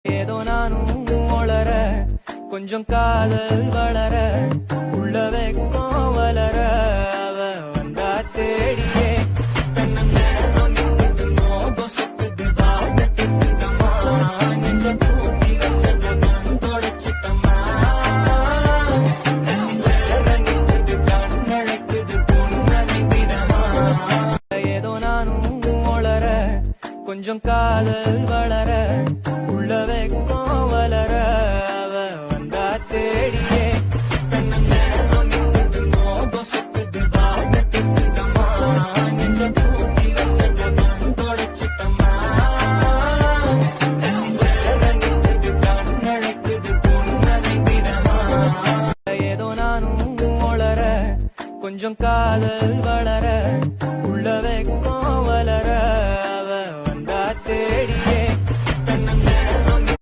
ஏதோ நானும் ஒளர கொஞ்சம் காதல் வளர உள்ள வெக்கம் வளர அவ வந்தா தேடியே ஏதோ நானும் ஒளர கொஞ்சம் காதல் வளர உள்ள வெக்கம் வளர அவ வந்தா தேடியே ஏதோ நானும் ஒளர கொஞ்சம் காதல் வளர